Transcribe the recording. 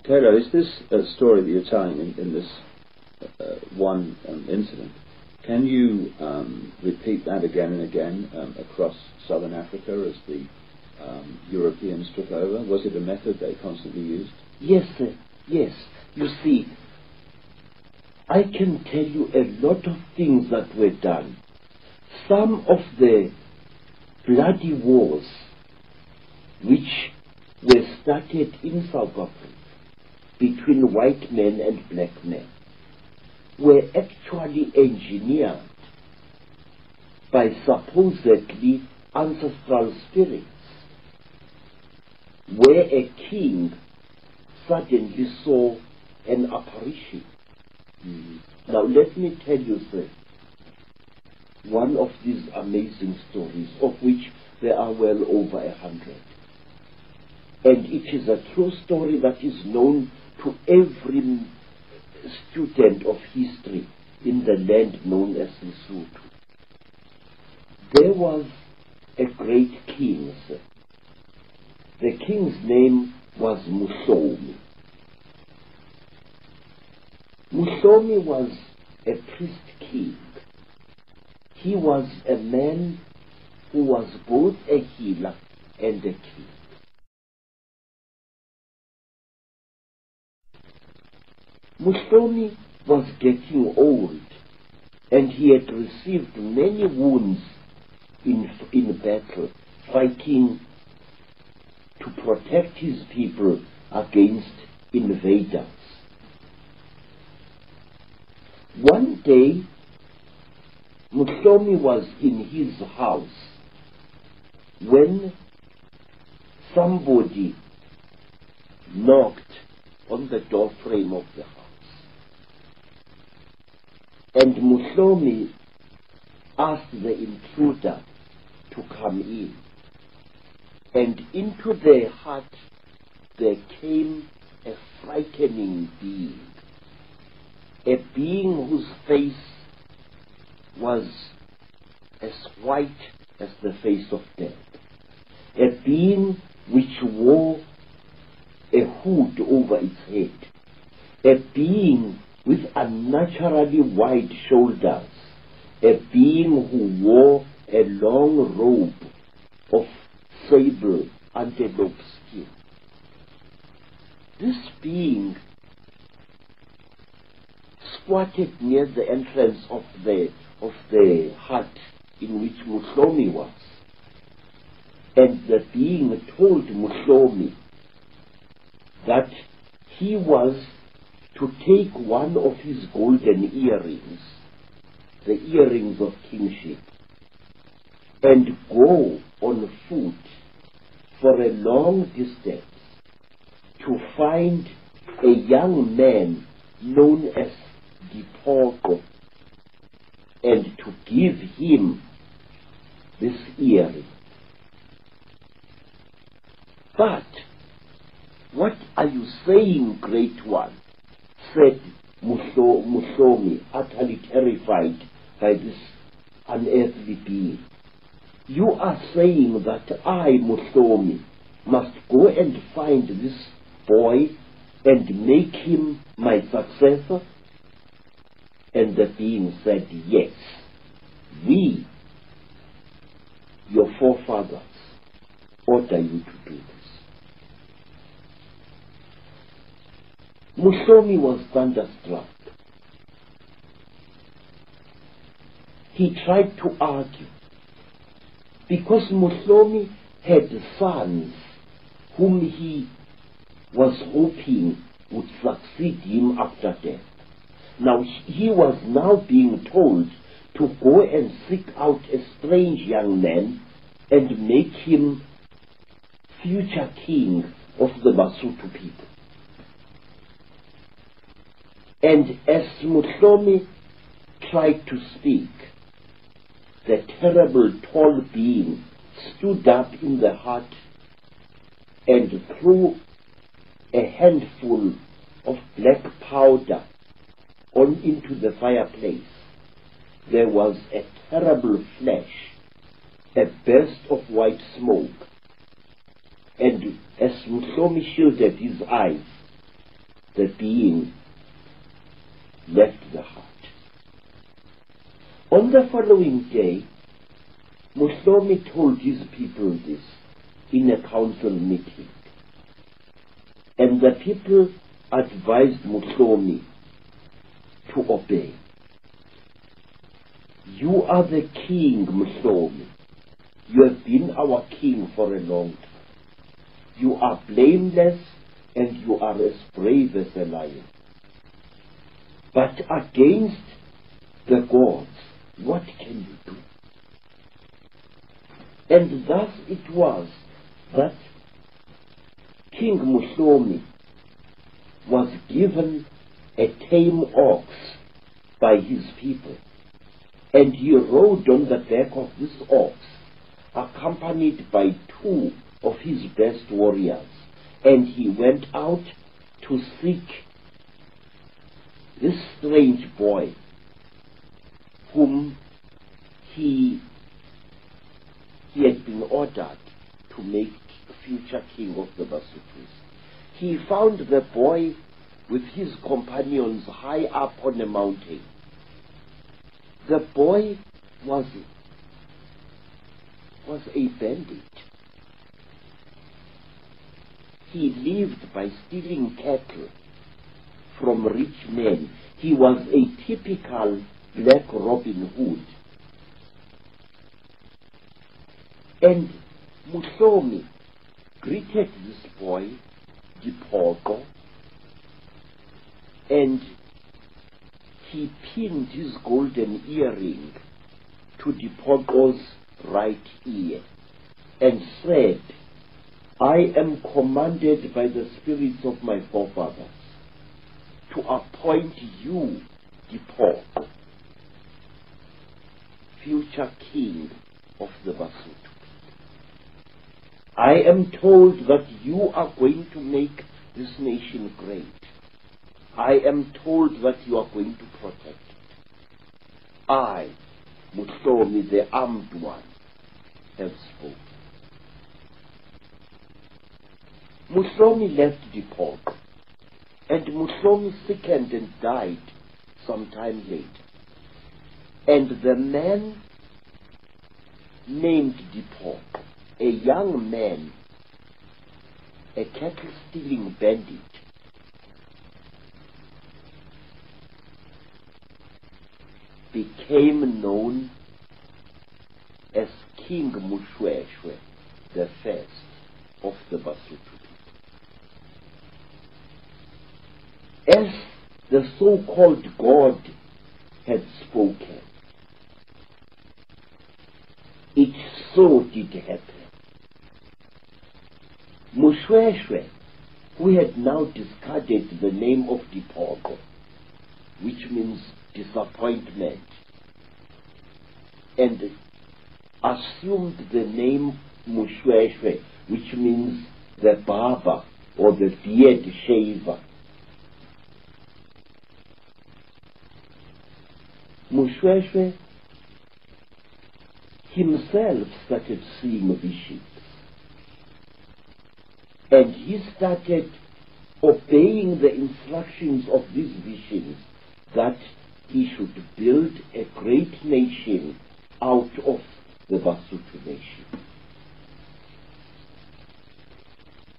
Credo, is this story that you're telling in this one incident, can you repeat that again and again across southern Africa as the Europeans took over? Was it a method they constantly used? Yes, sir. Yes. You see, I can tell you a lot of things that were done. Some of the bloody wars which were started in South Africa between white men and black men were actually engineered by supposedly ancestral spirits, where a king suddenly saw an apparition. Now let me tell you, sir, one of these amazing stories, of which there are well over 100. And it is a true story that is known to every student of history in the land known as Lesotho. There was a great king, sir. The king's name was Muhlomi. Muhlomi was a priest king. He was a man who was both a healer and a king. Muhlomi was getting old, and he had received many wounds in battle, fighting to protect his people against invaders. One day, Muhlomi was in his house when somebody knocked on the door frame of the house. And Muhlomi asked the intruder to come in. And into their hut there came a frightening being. A being whose face was as white as the face of death. A being which wore a hood over its head. A being with unnaturally wide shoulders. A being who wore a long robe of sable antelope skin. This being squatted near the entrance of the hut in which Muhlomi was. And the being told Muhlomi that he was to take one of his golden earrings, the earrings of kingship, and go on foot for a long distance to find a young man known as Dipoko, and to give him this earring. But what are you saying, great one? Said Muhlomi, utterly terrified by this unearthly being. You are saying that I, Muhlomi, must go and find this boy and make him my successor? And the being said, yes, we, your forefathers, order you to do this. Muhlomi was thunderstruck. He tried to argue, because Muhlomi had sons whom he was hoping would succeed him after death. Now he was now being told to go and seek out a strange young man and make him future king of the Basotho people. And as Muhlomi tried to speak, the terrible tall being stood up in the hut and threw a handful of black powder on into the fireplace. There was a terrible flash, a burst of white smoke, and as Muhlomi shielded his eyes, the being left the hut. On the following day, Mhlomi told his people this in a council meeting, and the people advised Mhlomi to obey. You are the king, Mhlomi. You have been our king for a long time. You are blameless and you are as brave as a lion. But against the gods, what can you do? And thus it was that King Mhlomi was given a tame ox by his people, and he rode on the back of this ox, accompanied by 2 of his best warriors, and he went out to seek this strange boy whom he had been ordered to make future king of the Basutus. He found the boy with his companions high up on a mountain. The boy was a bandit. He lived by stealing cattle from rich men. He was a typical black Robin Hood. And Mhlomi greeted this boy, Dipoko, and he pinned his golden earring to Dipoko's right ear and said, I am commanded by the spirits of my forefathers to appoint you, Dipoko, future king of the Basutu. I am told that you are going to make this nation great. I am told that you are going to protect it. I, Mhlomi, the armed one, have spoken. Mhlomi left Dipoko, and Mhlomi sickened and died some time later. And the man named Dipoko, a young man, a cattle-stealing bandit, became known as King Mhloshwe, the first of the Basutu. As the so-called God had spoken, it so did happen. Mhloshwe, who had now discarded the name of Dipoko, which means disappointment, and assumed the name Mhloshwe, which means the barber or the beard shaver. Mhloshwe himself started seeing visions, and he started obeying the instructions of these visions that he should build a great nation out of the Basutu nation.